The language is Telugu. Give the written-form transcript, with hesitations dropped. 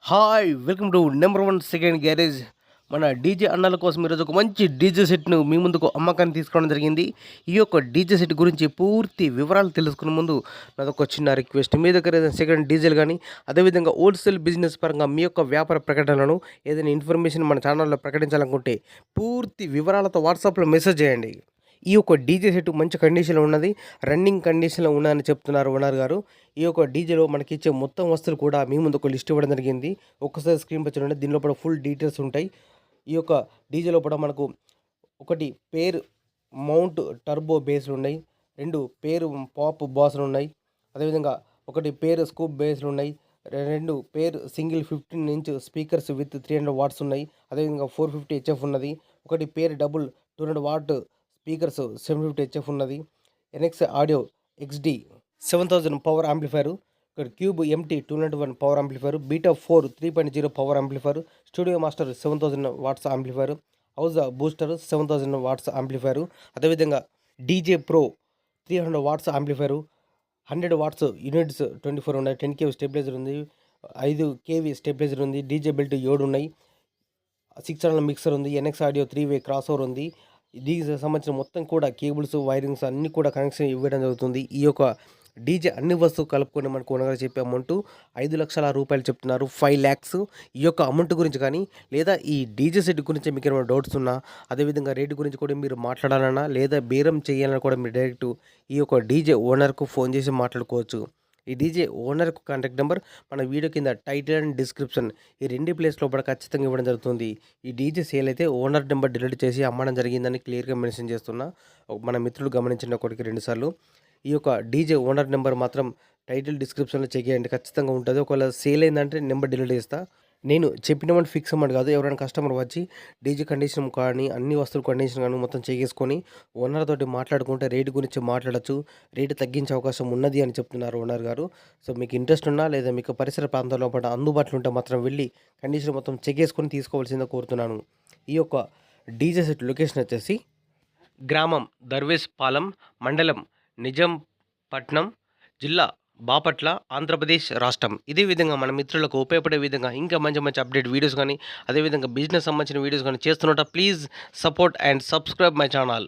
Hi! Welcome to number 1 second garage. మన డీజే అన్నల కోసం ఈరోజు ఒక మంచి డీజే సెట్‌ను మీ ముందుకు అమ్మకానికి తీసుకురావడం జరిగింది. ఈ యొక్క డీజే సెట్ గురించి పూర్తి వివరాలు తెలుసుకునే ముందు నాదొక చిన్న రిక్వెస్ట్. మీ దగ్గర ఏదైనా సెకండ్ డీజేలు గానీ, అదేవిధంగా హోల్‌సేల్ బిజినెస్ పరంగా మీ యొక్క వ్యాపార ప్రకటనలను ఏదైనా ఇన్ఫర్మేషన్ మన ఛానల్‌లో ప్రకటించాలనుకుంటే పూర్తి వివరాలతో వాట్సాప్‌లో మెసేజ్ చేయండి. ఈ యొక్క డీజే సెట్ మంచి కండిషన్‌లో ఉన్నది. రన్నింగ్ కండిషన్‌లో ఉన్నదని చెప్తున్నారు ఓనర్ గారు. ఈ యొక్క డీజేలో మనకిచ్చే మొత్తం వస్తువులు కూడా మీ ముందు ఒక లిస్ట్ ఇవ్వడం జరిగింది. ఒక్కసారి స్క్రీన్ పై చూడండి. దీని లోపల ఫుల్ డీటెయిల్స్ ఉంటాయి. ఈ యొక్క డీజే లోపల మనకు ఒకటి పేర్ మౌంట్ టర్బో బేస్లున్నాయి. 2 పేరు పాప్ బాస్లున్నాయి. అదేవిధంగా ఒకటి పేరు స్కూప్ బేస్లున్నాయి. 2 pair single 15 inch speakers with 300 watts ఉన్నాయి. అదేవిధంగా 450 హెచ్ఎఫ్ ఉన్నది. ఒకటి pair double 200 watt speakers 750 HF ఉన్నది. NX audio XD 7000 power amplifier. ఇక్కడ cube MT 291 power amplifier. Beta 4 3.0 power amplifier. Studio master 7000 watts amplifier. House booster 7000 watts amplifier. అదేవిధంగా DJ pro 300 watts amplifier. 100 watts units 24 ఉన్నాయి. 10 కేవీ స్టెబిలైజర్ ఉంది. 5 కేవీ స్టెబిలైజర్ ఉంది. డీజే బెల్ట్ 7 ఉన్నాయి. 6 ఛానల్ మిక్సర్ ఉంది. ఎన్ఎక్స్ ఆడియో 3 వే క్రాస్ ఓవర్ ఉంది. దీనికి సంబంధించిన మొత్తం కూడా కేబుల్స్, వైరింగ్స్ అన్నీ కూడా కనెక్షన్ ఇవ్వడం జరుగుతుంది. ఈ యొక్క డీజే అన్ని వస్తువులు కలుపుకొని మనకు ఓనర్ చెప్పే అమౌంట్ 5,00,000 రూపాయలు చెప్తున్నారు. 5 lakhs. ఈ యొక్క అమౌంట్ గురించి కానీ, లేదా ఈ డీజే సెట్ గురించి మీకు ఏమైనా డౌట్స్ ఉన్నా, అదేవిధంగా రేటు గురించి కూడా మీరు మాట్లాడాలన్నా, లేదా బేరం చేయాలన్నా కూడా మీరు డైరెక్ట్ ఈ యొక్క డీజే ఓనర్కు ఫోన్ చేసి మాట్లాడుకోవచ్చు. ఈ డీజే ఓనర్కు కాంటాక్ట్ నెంబర్ మన వీడియో కింద టైటిల్ అండ్ డిస్క్రిప్షన్ ఈ 2 ప్లేస్ లోపల ఖచ్చితంగా ఇవ్వడం జరుగుతుంది. ఈ డీజే సేల్ అయితే ఓనర్ నెంబర్ డిలీట్ చేసి అమ్మడం జరిగిందని క్లియర్గా మెన్షన్ చేస్తున్నా. మన మిత్రులు గమనించిన ఒకటికి 2 సార్లు. ఈ యొక్క డీజే ఓనర్ నెంబర్ మాత్రం టైటిల్ డిస్క్రిప్షన్లో చెక్ చేయండి, ఖచ్చితంగా ఉంటుంది. ఒకవేళ సేల్ అయిందంటే నెంబర్ డిలీట్ చేస్తా. నేను చెప్పిన అమౌంట్ ఫిక్స్ అమౌంట్ కాదు. ఎవరైనా కస్టమర్ వచ్చి డీజే కండిషన్ కానీ, అన్ని వస్తువుల కండిషన్ కానీ మొత్తం చెక్ చేసుకొని ఓనర్ తోటి మాట్లాడుకుంటే రేటు గురించి మాట్లాడచ్చు. రేటు తగ్గించే అవకాశం ఉన్నది అని చెప్తున్నారు ఓనర్ గారు. సో మీకు ఇంట్రెస్ట్ ఉన్నా, లేదా మీకు పరిసర ప్రాంతాల్లో పాటు అందుబాటులో ఉంటే మాత్రం వెళ్ళి కండిషన్ మొత్తం చెక్ చేసుకొని తీసుకోవాల్సిందిగా కోరుతున్నాను. ఈ యొక్క డీజే సెట్ లొకేషన్ వచ్చేసి గ్రామం దర్వేష్ పాలెం, మండలం నిజాంపట్నం, జిల్లా బాపట్ల, ఆంధ్రప్రదేశ్ రాష్ట్రం. ఇదే విధంగా మన మిత్రులకు ఉపయోగపడే విధంగా ఇంకా మంచి మంచి అప్డేట్ వీడియోస్ కానీ, అదేవిధంగా బిజినెస్ సంబంధించిన వీడియోస్ కానీ చేస్తున్నట్టు please support and subscribe my channel.